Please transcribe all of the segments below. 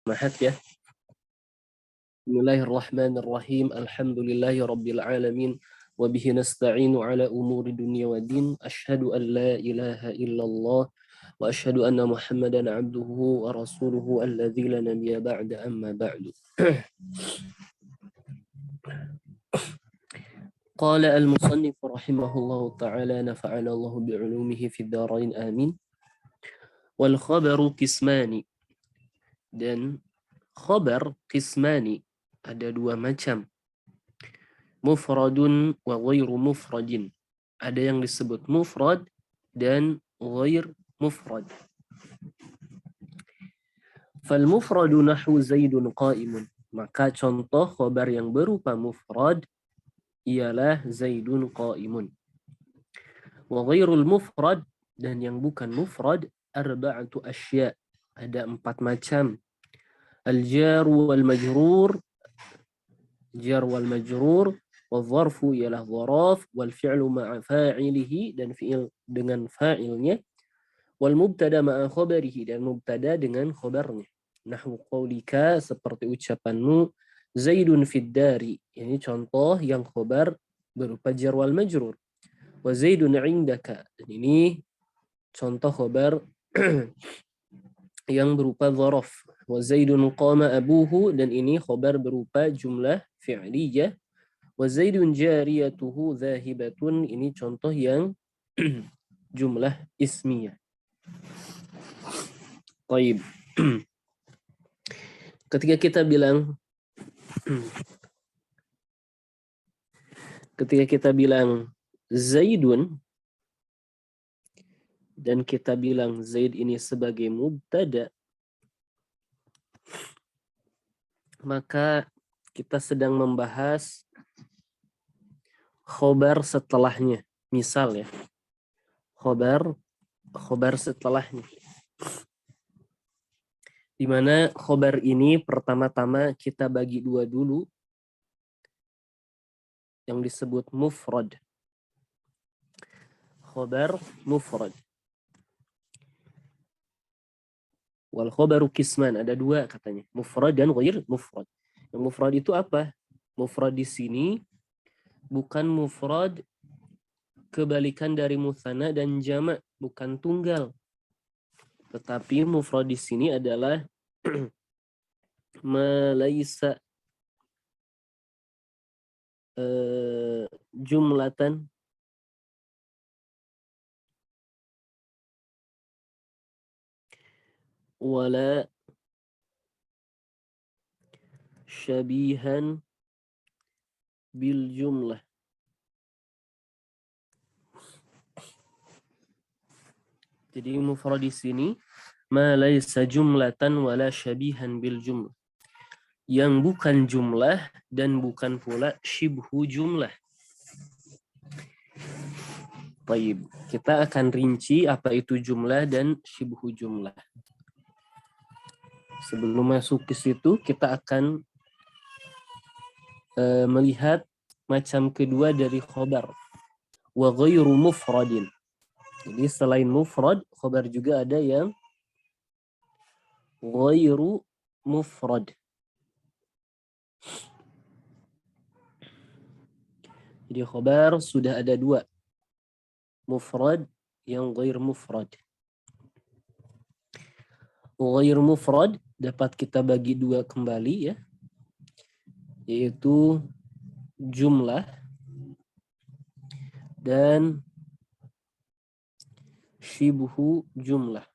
Mahat ya. Bismillahirrahmanirrahim. Alhamdulillahi rabbil alamin. Wa bihi nasta'inu ala umuri dunya wa din. Ashhadu an la ilaha illallah wa ashhadu anna Muhammadan abduhu wa rasuluhu alladzi la nabiyya ba'da amma ba'du. Qala al-musannif rahimahullahu ta'ala nafa'ana Allah bi'ulumihi fid dharain amin. Wal khabaru qismani. Dan khabar qismani ada dua macam. Mufradun wa ghairu mufradin. Ada yang disebut mufrad dan ghair mufrad. Fal mufradu nahwu Zaidun qa'imun. Maka contoh khabar yang berupa mufrad ialah Zaidun qa'imun. Wa ghairul mufrad, dan yang bukan mufrad, arba'atu asya'. Ada 4 macam. Al-jar wal majrur, jar wal majrur, wal zarfu ialah zaraf, wal fi'lu ma'a fa'ilihi, dan fi'il dengan fa'ilnya, wal mubtada ma'a khabarihi, dan mubtada dengan khabarnya. Nahwu qaulika, seperti ucapanmu, Zaidun fid dari. Ini contoh yang khabar berupa jar wal majrur. Wa Zaidun 'indaka, dan ini contoh khabar yang berupa zaraf. Wa Zaidun qama abuhu, dan ini khabar berupa jumlah fi'liyah. Wa Zaidun jariyatuhu zahibatun, ini contoh yang jumlah ismiyah. Baik. Ketika kita bilang Zaidun, dan kita bilang Zaid ini sebagai mubtada, maka kita sedang membahas khobar setelahnya. Misal ya, khobar setelahnya. Di mana khobar ini pertama-tama kita bagi dua dulu, yang disebut mufrad. Khobar mufrad. Wal khobaru qisman, ada 2 katanya, mufrad dan ghair mufrad. Yang mufrad itu apa? Mufrad di sini bukan mufrad kebalikan dari mutsanna dan jamak, bukan tunggal. Tetapi mufrad di sini adalah malaisa jumlatan wala syabihan bil jumlah. Jadi mufrad di sini ma laisa jumlatan wala syabihan bil jumlah. Yang bukan jumlah dan bukan pula syibhu jumlah. Baik, kita akan rinci apa itu jumlah dan syibhu jumlah. Sebelum masuk ke situ, kita akan melihat macam kedua dari khobar. Wa ghairu mufradin. Jadi selain mufrad, khobar juga ada yang ghairu mufrad. Jadi khobar sudah ada 2. Mufrad yang ghair mufrad. Ghair mufrad dapat kita bagi 2 kembali ya. Yaitu jumlah dan syibhu jumlah.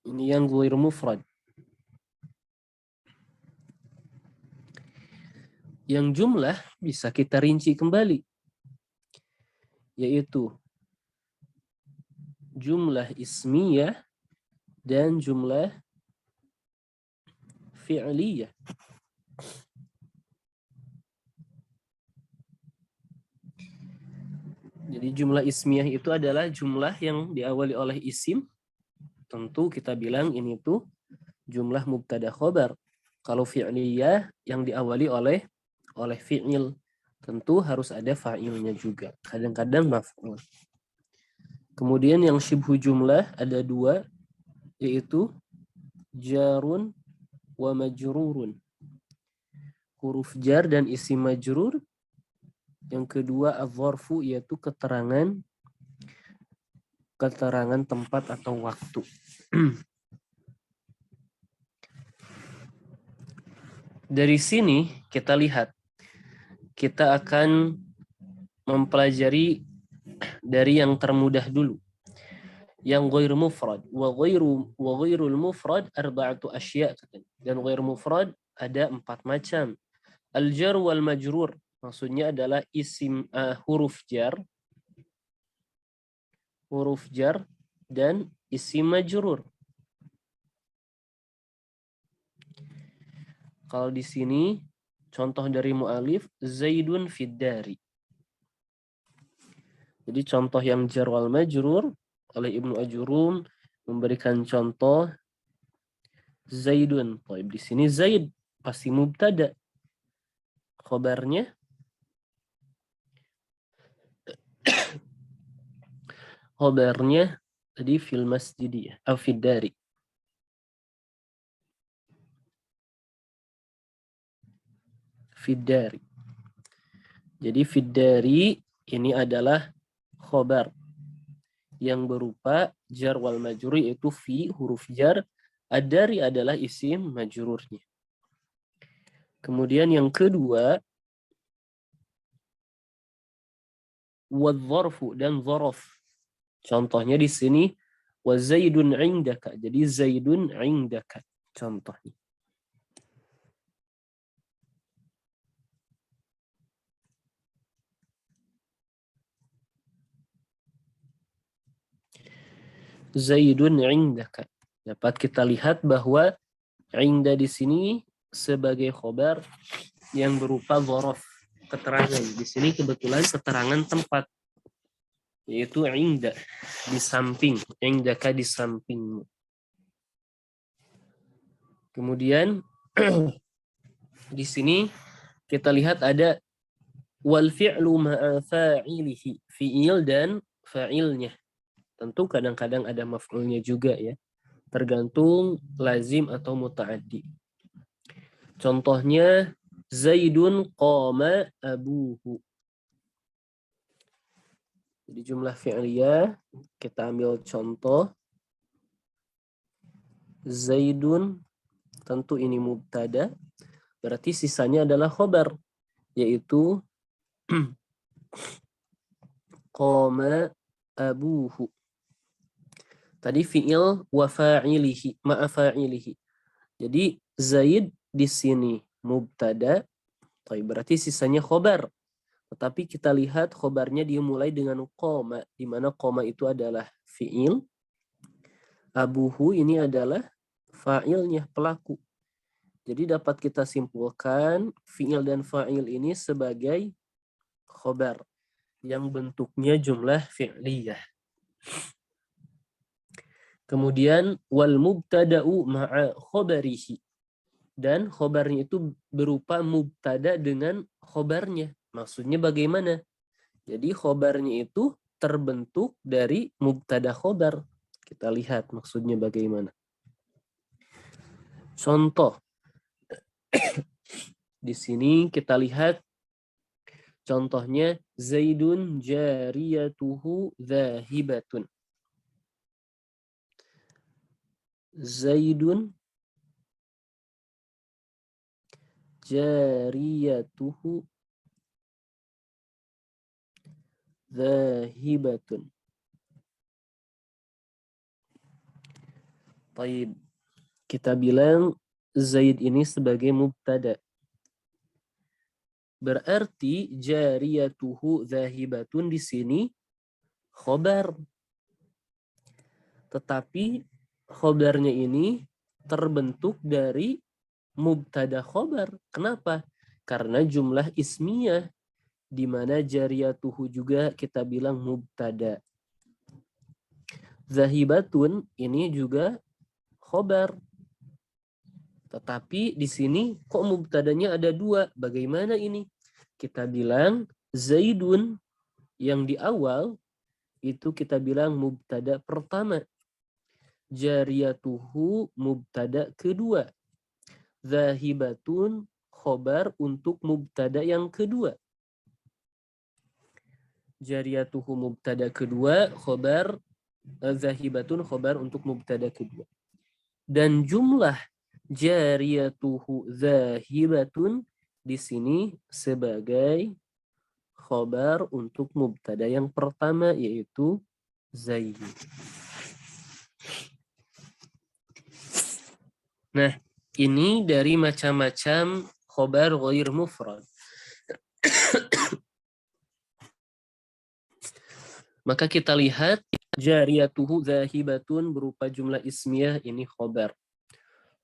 Ini yang ghair mufrad. Yang jumlah bisa kita rinci kembali, yaitu jumlah ismiyah dan jumlah fi'liyah. Jadi jumlah ismiyah itu adalah jumlah yang diawali oleh isim. Tentu kita bilang ini tuh jumlah mubtada khobar. Kalau fi'liyah yang diawali oleh fi'il, tentu harus ada fa'ilnya juga. Kadang-kadang maf'ul. Kemudian yang syibhu jumlah ada 2, yaitu jarun wa majrurun. Huruf jar dan isim majrur. Yang kedua adz-dzarfu, yaitu keterangan tempat atau waktu. Dari sini kita lihat, kita akan mempelajari dari yang termudah dulu. Yang ghair mufrad. Wa ghairul mufrad arba'atu asya'. Dan ghair mufrad ada 4 macam. Al-jar wal majrur, maksudnya adalah isim huruf jar dan isim majrur. Kalau di sini contoh dari mu'alif Zaidun fid dari. Jadi contoh yang jar wal majrur oleh Ibnu Ajurum memberikan contoh Zaidun. Di sini Zaid pasti mubtada. Khobarnya tadi fil masjidi atau fid dari. Fiddari. Jadi fiddari ini adalah khobar yang berupa jar wal majrur, yaitu fi huruf jar, ad-dari adalah isim majrurnya. Kemudian yang kedua wadh-dzarfu dan dzaraf. Contohnya di sini wa zaidun indaka. Jadi zaidun indaka contohnya. Zaidun indaka. Dapat kita lihat bahwa inda di sini sebagai khobar yang berupa dzaraf, keterangan. Di sini kebetulan keterangan tempat, yaitu inda, di samping. Indaka di sampingmu. Kemudian di sini kita lihat ada wal fi'lu ma'a fa'ilihi, fi'il dan fa'ilnya. Tentu kadang-kadang ada maf'ulnya juga ya. Tergantung lazim atau muta'addi. Contohnya Zaidun qama abuhu. Jadi jumlah fi'liyah kita ambil contoh. Zaidun, tentu ini mubtada. Berarti sisanya adalah khobar, yaitu qama abuhu. Tadi fi'il wa fa'ilihi, ma'a fa'ilihi. Jadi Zaid di sini mubtada, berarti sisanya khobar. Tetapi kita lihat khobarnya dia mulai dengan qoma, di mana qoma itu adalah fi'il. Abuhu ini adalah fa'ilnya, pelaku. Jadi dapat kita simpulkan fi'il dan fa'il ini sebagai khobar yang bentuknya jumlah fi'liyah. Kemudian wal mubtada'u ma'a khobarihi. Dan khobarnya itu berupa mubtada dengan khobarnya. Maksudnya bagaimana? Jadi khobarnya itu terbentuk dari mubtada khobar. Kita lihat maksudnya bagaimana. Contoh. Di sini kita lihat contohnya Zaidun jariyatuhu zahibatun. Zaidun jariyatuhu zahibatun. Baik, kita bilang Zaid ini sebagai mubtada. Berarti jariyatuhu zahibatun di sini khobar. Tetapi khobarnya ini terbentuk dari mubtada khobar. Kenapa? Karena jumlah ismiyah, di mana jariyatuhu juga kita bilang mubtada. Zahibatun ini juga khobar. Tetapi di sini kok mubtadanya ada 2? Bagaimana ini? Kita bilang Zaidun yang di awal itu kita bilang mubtada pertama. Jariyatuhu mubtada kedua. Zahibatun khobar untuk mubtada yang kedua. Jariyatuhu mubtada kedua, khobar zahibatun khobar untuk mubtada kedua. Dan jumlah jariyatuhu zahibatun di sini sebagai khobar untuk mubtada yang pertama yaitu Zaid. Nah, ini dari macam-macam khobar ghair mufrad. Maka kita lihat jariyatuhu zahibatun berupa jumlah ismiyah ini khobar.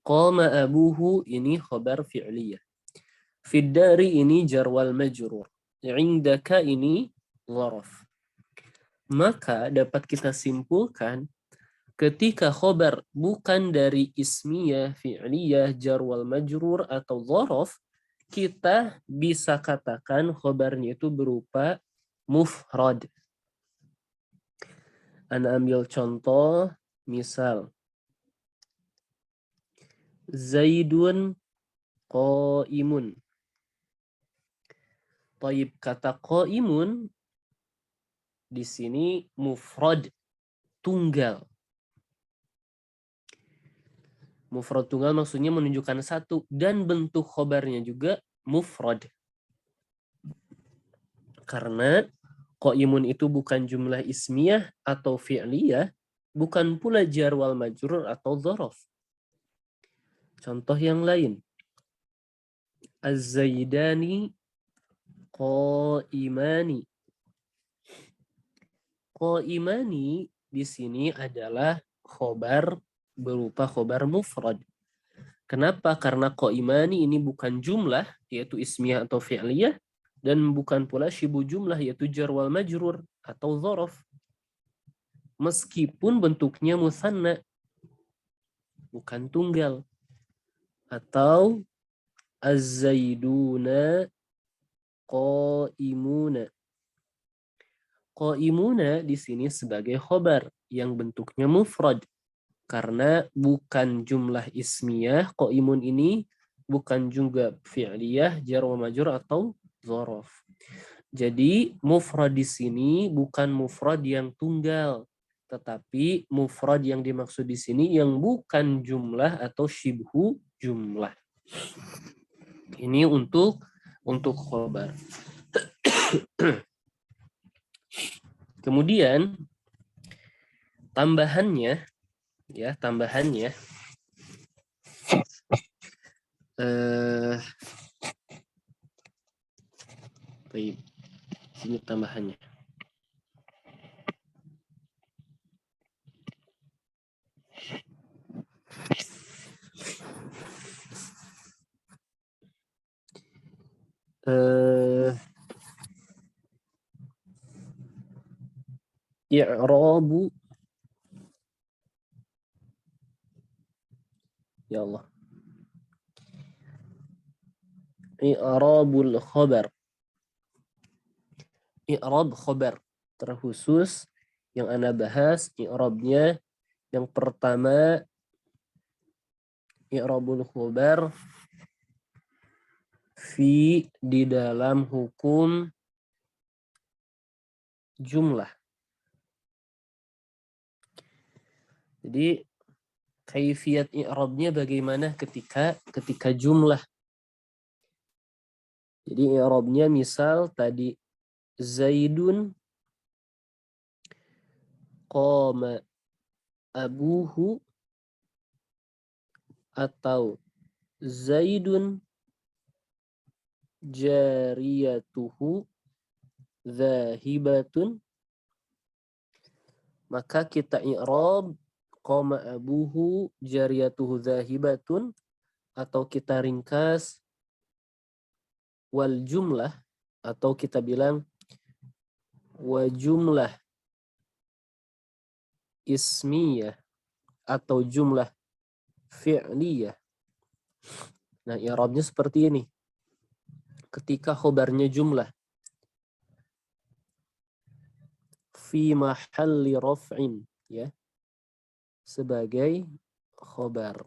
Qama abuhu ini khobar fi'liyah. Fiddari ini jarwal majrur. Indaka ini gharaf. Maka dapat kita simpulkan ketika khobar bukan dari ismiyah, fi'liyah, jarwal majrur atau gharaf, kita bisa katakan khobarnya itu berupa mufrad. Ana ambil contoh, misal Zaidun qaimun. Taib, kata qaimun di sini mufrad tunggal. Mufrad tunggal maksudnya menunjukkan satu dan bentuk khobarnya juga mufrad. Karena qaimun itu bukan jumlah ismiyah atau fi'liyah, bukan pula jar wal majrur atau dzaraf. Contoh yang lain. Az-zaidani qaimani. Qaimani di sini adalah khobar berupa khobar mufrad. Kenapa? Karena qaimani ini bukan jumlah yaitu ismiyah atau fi'liyah dan bukan pula syibu jumlah yaitu jar wal majrur atau dzaraf. Meskipun bentuknya musanna bukan tunggal. Atau az-zaiduna qaimuna. Qaimuna di sini sebagai khobar yang bentuknya mufrad. Karena bukan jumlah ismiyah, qaimun ini bukan juga fi'liyah, jar wa majrur atau dzaraf. Jadi mufrad di sini bukan mufrad yang tunggal, tetapi mufrad yang dimaksud di sini yang bukan jumlah atau syibhu jumlah. Ini untuk khobar. Kemudian tambahannya baik, sini tambahannya. I'rabu, ya Allah. I'rabul khabar. I'rab khabar terkhusus yang Anda bahas i'rabnya yang pertama i'rabul khabar fi di dalam hukum jumlah. Jadi kaifiyat i'rabnya bagaimana ketika jumlah. Jadi i'rabnya misal tadi Zaidun qama abuhu atau Zaidun jariyatuhu zahibatun, maka kita i'rab qama abuhu jariyatuhu zahibatun atau kita ringkas wal jumlah atau kita bilang wa jumlah ismiyah atau jumlah fi'liyah. Nah, i'rabnya seperti ini. Ketika khobarnya jumlah fi mahalli raf'in, ya. sebagai khobar.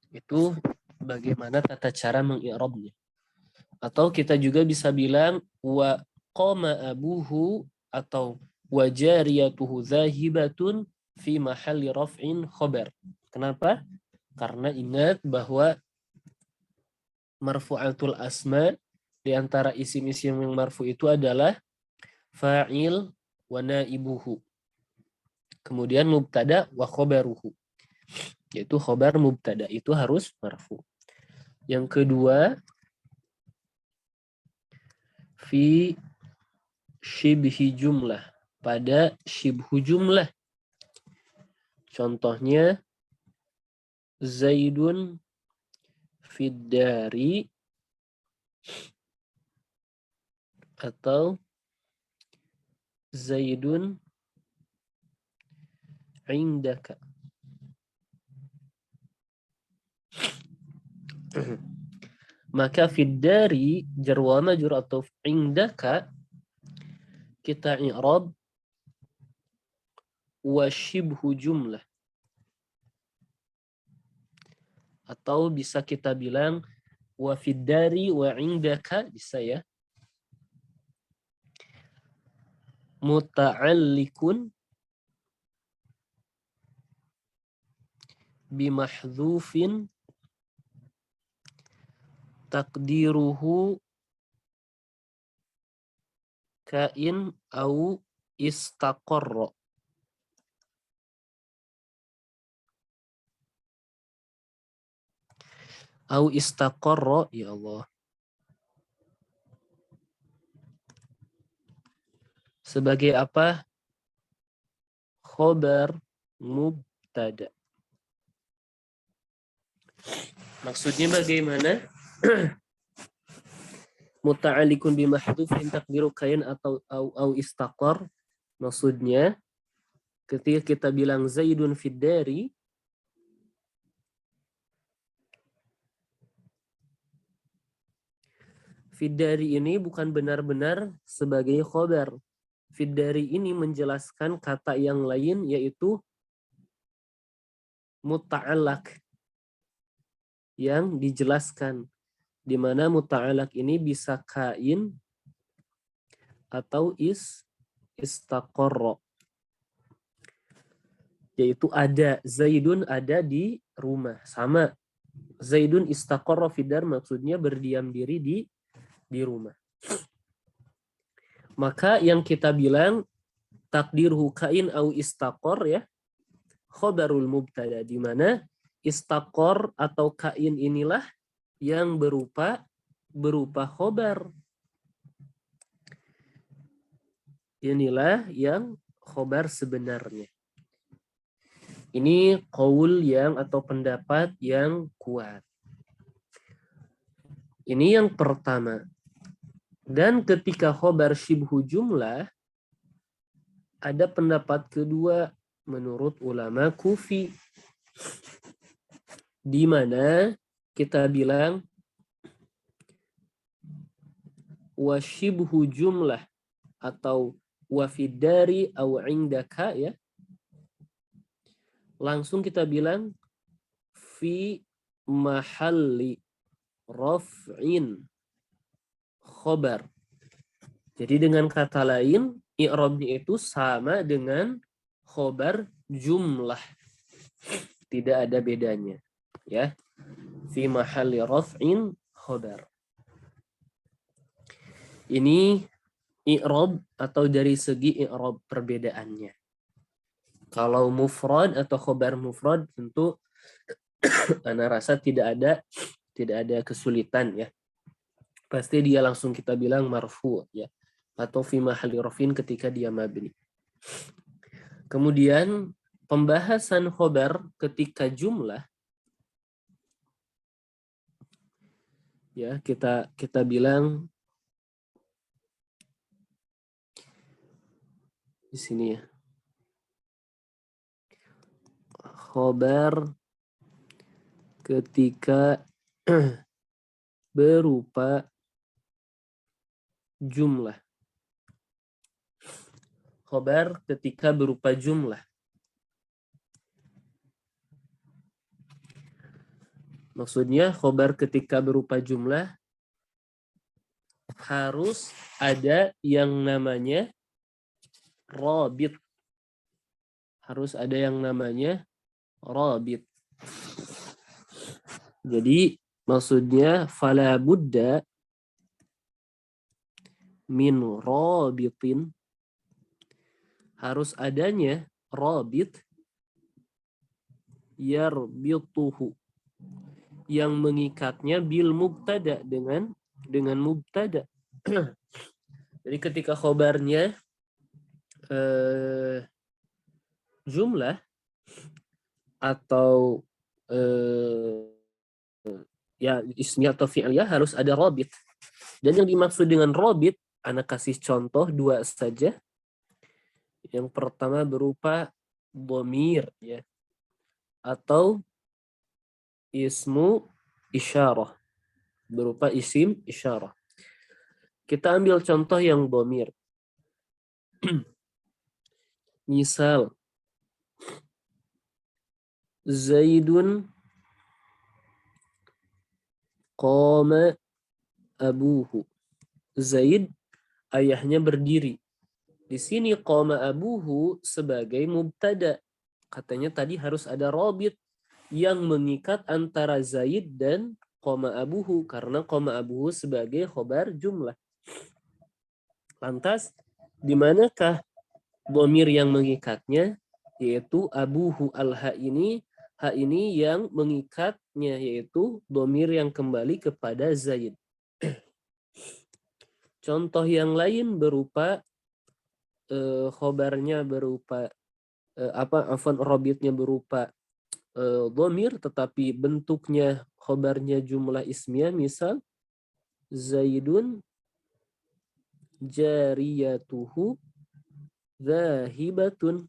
Itu bagaimana tata cara mengi'rabnya. Atau kita juga bisa bilang wa qama abuhu atau wa jariyatuhu zahibatun fi mahalli raf'in khobar. Kenapa? Karena ingat bahwa marfu'atul asma di antara isim-isim yang marfu itu adalah fa'il wa naibuhu. Kemudian mubtada wa khobaruhu. Yaitu khobar mubtada itu harus marfu. Yang kedua, fi shibhi jumlah. Pada shibhu jumlah. Contohnya, Zaidun fiddari atau Zaidun indaka. Maka fiddari jar wa majrur atau indaka kita i'rab wa shibhu jumlah. Atau bisa kita bilang wa fiddari wa indaka, bisa ya. Muta'allikun bimahdhufin takdiruhu kain au istaqarra. Au istaqarra, ya Allah. Sebagai apa? Khobar mubtada. Maksudnya bagaimana? Muta'allikun bimahdhufin takdiru kain atau au istaqar. Maksudnya ketika kita bilang Zaidun fiddari, fiddari ini bukan benar-benar sebagai khobar. Fiddari ini menjelaskan kata yang lain, yaitu muta'allak yang dijelaskan, di mana muta'allak ini bisa kain atau istaqarra, yaitu ada. Zaidun ada di rumah, sama Zaidun istaqarra fiddar, maksudnya berdiam diri di rumah. Maka yang kita bilang takdirhu kain au istaqor, ya, khobarul mubtada, di mana istaqor atau kain inilah yang berupa khobar. Inilah yang khobar sebenarnya. Ini qaul yang atau pendapat yang kuat. Ini yang pertama. Dan ketika khobar shibhu jumlah, ada pendapat kedua menurut ulama Kufi, di mana kita bilang washibhu jumlah atau wafidari au indaka, ya. Langsung kita bilang fi mahalli raf'in khobar. Jadi dengan kata lain, i'rabnya itu sama dengan khobar jumlah. Tidak ada bedanya, ya. Fi mahalli raf'in khobar. Ini i'rab atau dari segi i'rab perbedaannya. Kalau mufrad atau khobar mufrad tentu ana rasa tidak ada kesulitan, ya. Pasti dia langsung kita bilang marfu, ya, atau fi mahalli raf'in ketika dia mabni. Kemudian pembahasan khobar ketika jumlah, ya, kita bilang di sini, ya. Khobar ketika berupa jumlah. Khobar ketika berupa jumlah. Maksudnya khobar ketika berupa jumlah harus ada yang namanya rabit. Harus ada yang namanya rabit. Jadi maksudnya fala budda min rabitin, harus adanya rabit yarbituhu, yang mengikatnya bil mubtada, dengan mubtada. Jadi ketika khobarnya jumlah atau ya ismi atau fi'liyah harus ada rabit. Dan yang dimaksud dengan rabit, anak kasih contoh 2 saja. Yang pertama berupa dhamir ya, atau ismu isyarah, berupa isim isyarah. Kita ambil contoh yang dhamir. Misal Zaidun qama abuhu. Zaid ayahnya berdiri. Di sini qama abuhu sebagai mubtada. Katanya tadi harus ada rabit yang mengikat antara Zaid dan qama abuhu, karena qama abuhu sebagai khobar jumlah. Lantas di manakah dhamir yang mengikatnya? Yaitu abuhu, al-ha ini yang mengikatnya, yaitu dhamir yang kembali kepada Zaid. Contoh yang lain berupa khobarnya berupa rabitnya berupa dhamir tetapi bentuknya khobarnya jumlah ismiyah. Misal Zaidun jariyatuhu zahibatun.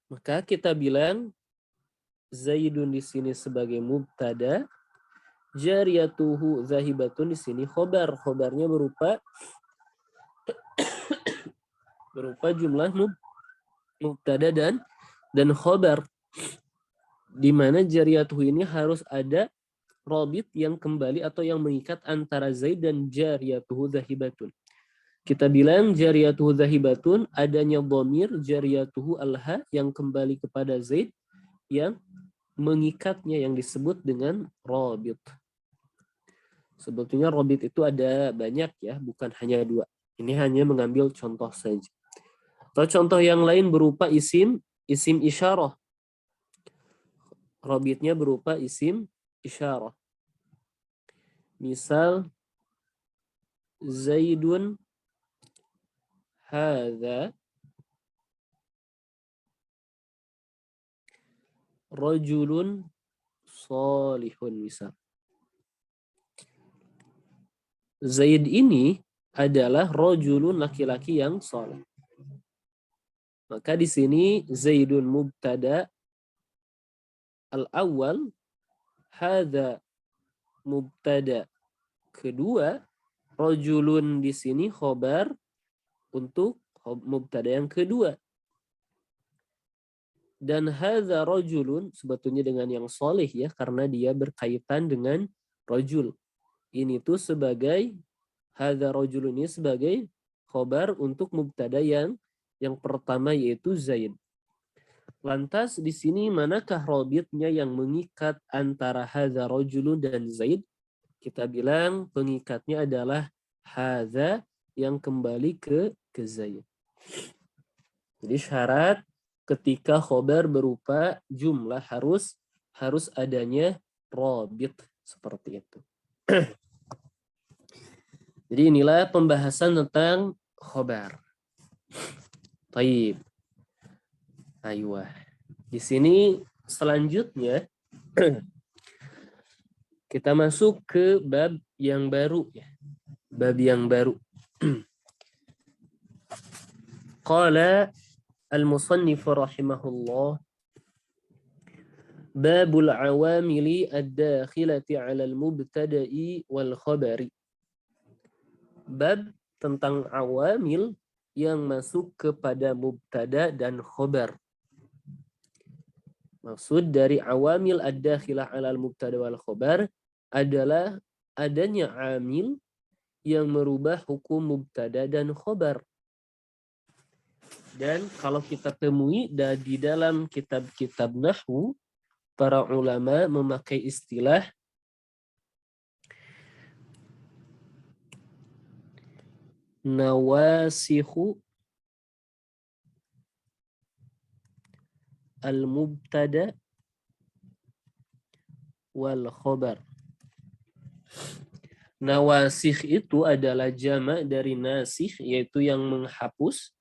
Maka kita bilang Zaidun di sini sebagai mubtada, jariyatuhu zahibatun di sini khobar. Khobarnya berupa jumlah mubtada dan khobar, di mana jariyatuhu ini harus ada rabit yang kembali atau yang mengikat antara Zaid dan jariyatuhu zahibatun. Kita bilang jariyatuhu zahibatun, adanya dhamir jariyatuhu al-ha yang kembali kepada Zaid yang mengikatnya, yang disebut dengan rabit. Sebetulnya rabit itu ada banyak ya, bukan hanya 2. Ini hanya mengambil contoh saja. Atau contoh yang lain berupa isim isyarah. Rabitnya berupa isim isyarah. Misal Zaidun hadza rajulun salihun. Misal Zaid ini adalah rajulun, laki-laki yang saleh. Maka di sini Zaidun mubtada al-awwal, hadza mubtada kedua, rajulun di sini khobar untuk mubtada yang kedua. Dan hadza rajulun sebetulnya dengan yang soleh ya, karena dia berkaitan dengan rajul. Ini tuh sebagai hadza rajulun ini sebagai khobar untuk mubtada yang pertama, yaitu Zaid. Lantas di sini manakah rabitnya yang mengikat antara hadza rajulun dan Zaid? Kita bilang pengikatnya adalah hadza yang kembali ke Zaid. Jadi syarat ketika khobar berupa jumlah harus adanya rabit seperti itu. Jadi inilah pembahasan tentang khobar. Taib. Aywa. Di sini selanjutnya kita masuk ke bab yang baru ya. Bab yang baru. Qala al-musannif rahimahullah, babul awamili ad-dakhilati 'ala al-mubtada'i wal khabari. Bab tentang awamil yang masuk kepada mubtada dan khobar. Maksud dari awamil ad-dakhilah 'alal mubtada wal khobar adalah adanya amil yang merubah hukum mubtada dan khobar. Dan kalau kita temui di dalam kitab-kitab nahwu, para ulama memakai istilah nawasikhu al-mubtada wal khobar. Nawasikh itu adalah jamak dari nasikh, yaitu yang menghapus.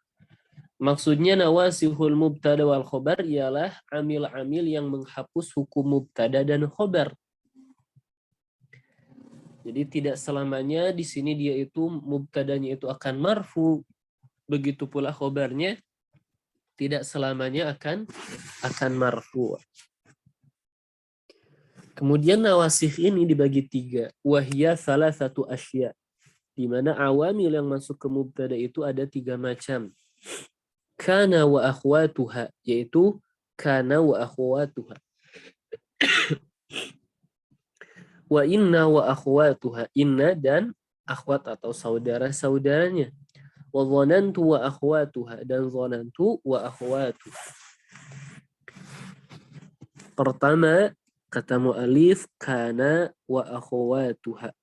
Maksudnya nawasikhul mubtada wal khobar ialah amil-amil yang menghapus hukum mubtada dan khobar. Jadi tidak selamanya di sini dia itu mubtadanya itu akan marfu, begitu pula khobarnya tidak selamanya akan marfu. Kemudian nawasikh ini dibagi 3. Wahya salah satu asya. Di mana awamil yang masuk ke mubtada itu ada 3 macam. Kana wa akhwatuha, yaitu kana wa akhwatuha. Wa inna wa akhwatuha, inna dan akhwat atau saudara-saudaranya. Wa dhanantu wa akhwatuha, dan dhanantu wa akhwatuha. Pertama, kata mu'alif, kana wa akhwatuha.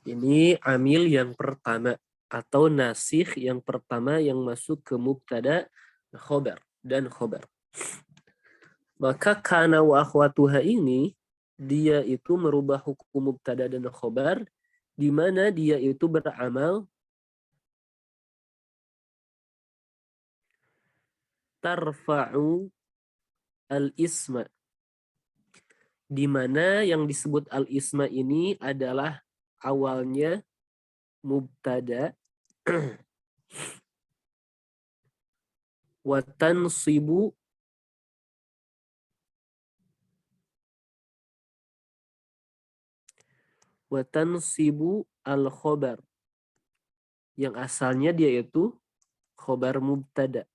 Ini amil yang pertama atau nasikh yang pertama yang masuk ke mubtada khobar dan khobar. Maka kana wa akhwatuha ini dia itu merubah hukum mubtada dan khobar di mana dia itu beramal tarfa'u al-isma. Di mana yang disebut al-isma ini adalah awalnya mubtada wa tansibu al-khobar, yang asalnya dia itu khobar mubtada.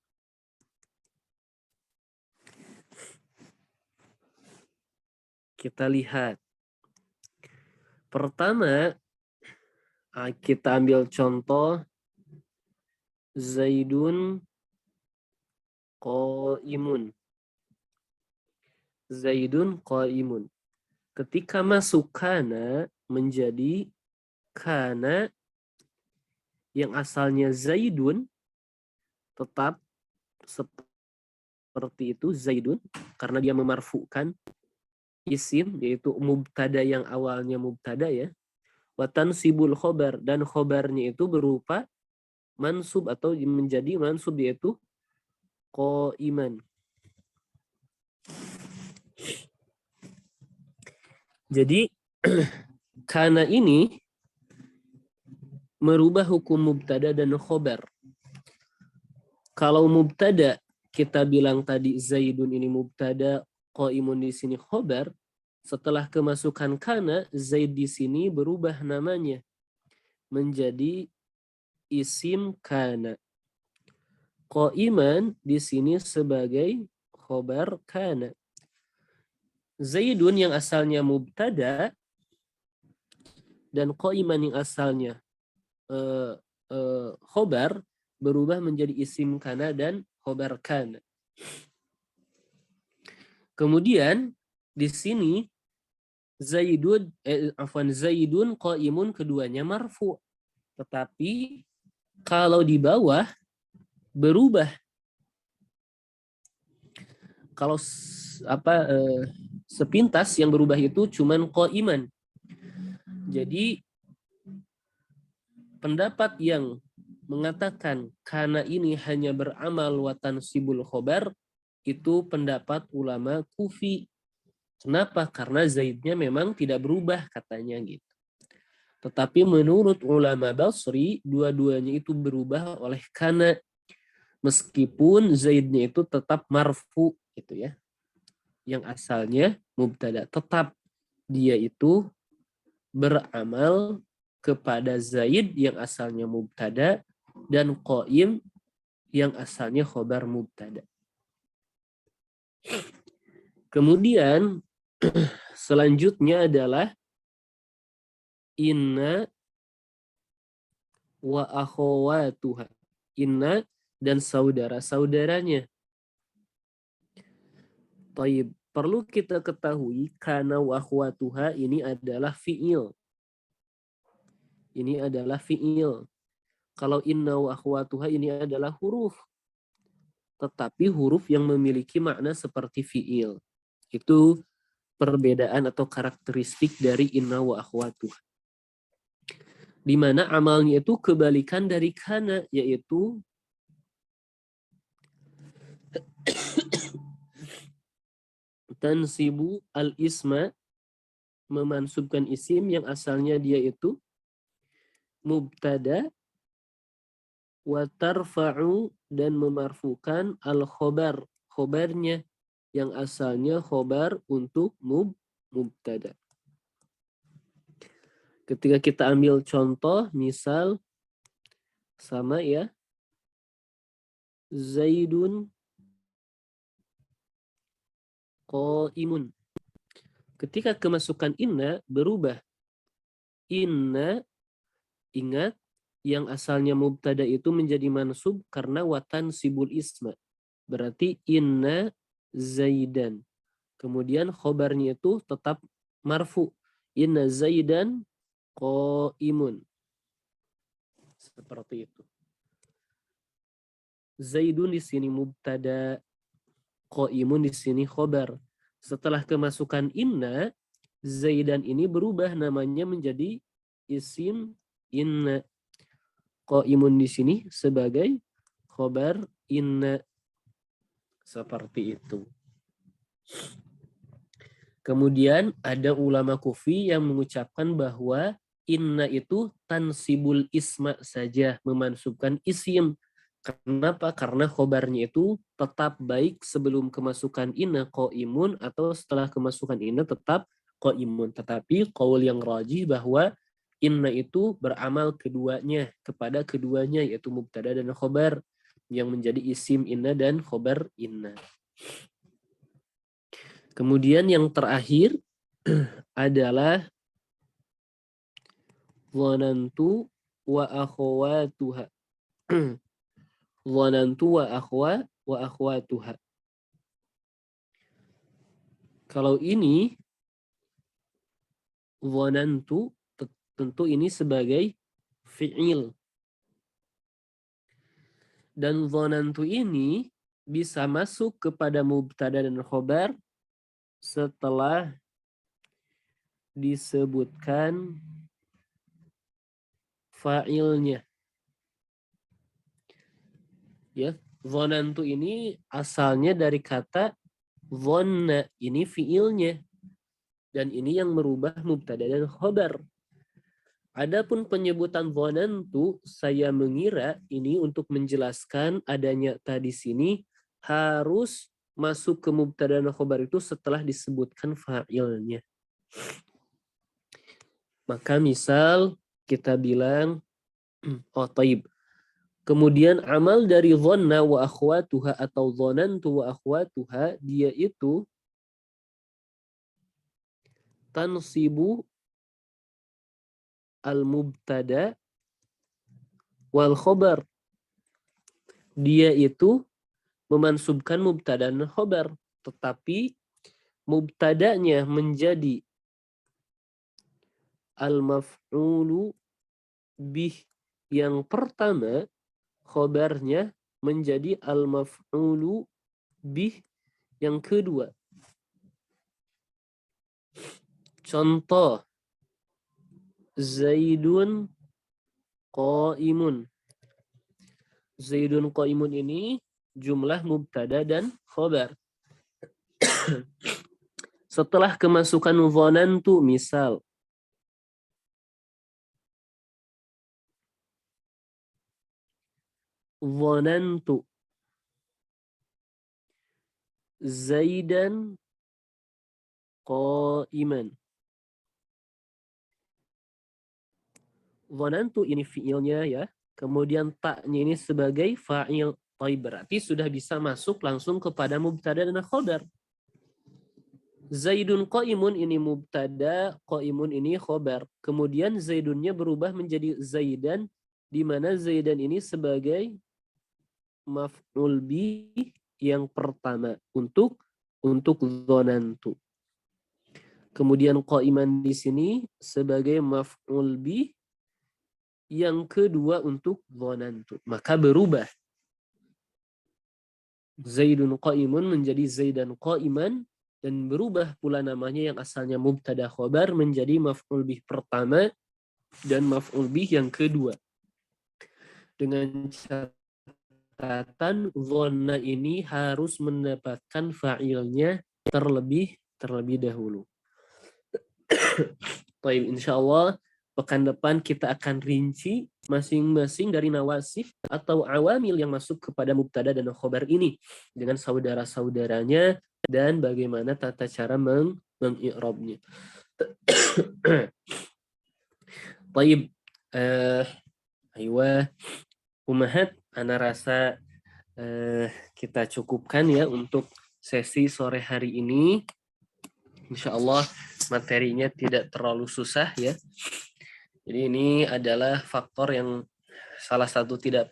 Kita lihat. Pertama, kita ambil contoh Zaidun qaimun. Zaidun qaimun. Ketika masuk kana menjadi kana yang asalnya Zaidun tetap seperti itu Zaidun karena dia memarfukan isim yaitu mubtada yang awalnya mubtada ya. Wa tansibul khobar, dan khobarnya itu berupa mansub atau menjadi mansub yaitu qaiman. Jadi kana ini merubah hukum mubtada dan khobar. Kalau mubtada kita bilang tadi Zaidun ini mubtada, qaimun di sini khobar. Setelah kemasukan kana, Zaid di sini berubah namanya menjadi isim kana. Qaiman di sini sebagai khobar kana. Zaidun yang asalnya mubtada dan qaiman yang asalnya khobar berubah menjadi isim kana dan khobar kana. Kemudian di sini Zaidun qaimun keduanya marfu. Tetapi kalau di bawah berubah. Kalau sepintas yang berubah itu cuman qaiman. Jadi pendapat yang mengatakan kana ini hanya beramal wa tansibul khobar itu pendapat ulama Kufi. Kenapa? Karena Zaidnya memang tidak berubah katanya gitu. Tetapi menurut ulama Basri dua-duanya itu berubah oleh kana, meskipun Zaidnya itu tetap marfu gitu ya. Yang asalnya mubtada, tetap dia itu beramal kepada Zaid yang asalnya mubtada dan qaim yang asalnya khobar mubtada. Kemudian selanjutnya adalah inna wa akhawatuha. Inna dan saudara-saudaranya. Taib. Perlu kita ketahui kana wa akhawatuha ini adalah fi'il. Ini adalah fi'il. Kalau inna wa akhawatuha ini adalah huruf. Tetapi huruf yang memiliki makna seperti fi'il. Itu perbedaan atau karakteristik dari inna wa akhawatuha. Di mana amalnya itu kebalikan dari kana, yaitu tansibu al-isma, memansubkan isim yang asalnya dia itu mubtada, wa tarfa'u, dan memarfukan al-khobar, khobarnya yang asalnya khobar untuk mubtada. Ketika kita ambil contoh, misal sama ya, Zaidun qaimun. Ketika kemasukan inna berubah. Inna, ingat, yang asalnya mubtada itu menjadi mansub karena watan sibul isma. Berarti inna Zaidan. Kemudian khobarnya itu tetap marfu. Inna Zaidan qaimun. Seperti itu. Zaidun di sini mubtada, qaimun di sini khobar. Setelah kemasukan inna, Zaidan ini berubah namanya menjadi isim inna. Qaimun di sini sebagai khobar inna. Seperti itu. Kemudian ada ulama kufi yang mengucapkan bahwa inna itu tansibul isma saja, memansubkan isim. Kenapa? Karena khobarnya itu tetap baik sebelum kemasukan inna qaimun atau setelah kemasukan inna tetap qaimun. Tetapi qaul yang rajih bahwa inna itu beramal keduanya, kepada keduanya, yaitu mubtada dan khobar, yang menjadi isim inna dan khobar inna. Kemudian yang terakhir adalah dhanantu wa akhawatuha. Dhanantu wa akhawatuha. Kalau ini dhanantu tentu ini sebagai fi'il. Dan dhanantu ini bisa masuk kepada mubtada dan khobar setelah disebutkan fa'ilnya. Ya, dhanantu ini asalnya dari kata dhanna, ini fi'ilnya. Dan ini yang merubah mubtada dan khobar. Adapun penyebutan dhanantu, saya mengira ini untuk menjelaskan adanya tadi sini harus masuk ke mubtada dan khobar itu setelah disebutkan fa'ilnya. Maka misal kita bilang, oh taib. Kemudian amal dari dhanna wa akhwatuha atau dhanantu wa akhwatuha, dia itu tansibu al-mubtada wal khobar. Dia itu memansubkan mubtada dan khobar. Tetapi mubtadanya menjadi al-maf'ulu bih yang pertama, khobarnya menjadi al-maf'ulu bih yang kedua. Contoh, Zaidun qaimun. Zaidun qaimun ini jumlah mubtada dan khobar. Setelah kemasukan dhanantu, misal dhanantu Zaidan qaiman. Dhanantu ini fiilnya ya. Kemudian ta'nya ini sebagai fa'il berarti sudah bisa masuk langsung kepada mubtada dan khobar. Zaidun qaimun ini mubtada, qaimun ini khobar. Kemudian zaidunnya berubah menjadi zaidan, di mana zaidan ini sebagai maf'ul bih yang pertama untuk dzanantu. Kemudian qaiman di sini sebagai maf'ul bih yang kedua untuk dzanantu. Maka berubah. Zaidun qaimun menjadi zaidan qaiman, dan berubah pula namanya yang asalnya mubtada khobar menjadi maf'ul bih pertama dan maf'ul bih yang kedua. Dengan catatan dhanna ini harus mendapatkan fa'ilnya terlebih dahulu. Baik, insyaallah pekan depan kita akan rinci masing-masing dari nawasif atau awamil yang masuk kepada mubtada dan khobar ini dengan saudara-saudaranya dan bagaimana tata cara mengi'rabnya. Baik, aywa umahat, ana rasa kita cukupkan ya untuk sesi sore hari ini. Insyaallah materinya tidak terlalu susah ya. Jadi ini adalah faktor yang salah satu tidak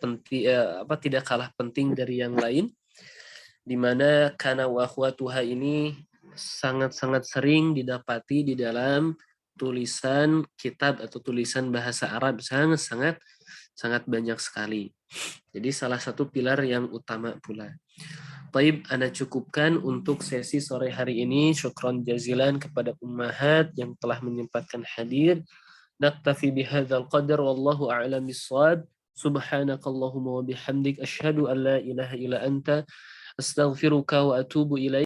kalah penting dari yang lain, di mana kana wa akhwatuha ini sangat-sangat sering didapati di dalam tulisan kitab atau tulisan bahasa Arab, sangat banyak sekali. Jadi salah satu pilar yang utama pula. Baik, ana cukupkan untuk sesi sore hari ini. Syukran jazilan kepada ummahat yang telah menyempatkan hadir. Naktafi bihadzal qadar wallahu a'lam bissawab. Subhanakallahumma wa bihamdik asyhadu an la ilaha illa anta astaghfiruka wa atubu ilaik.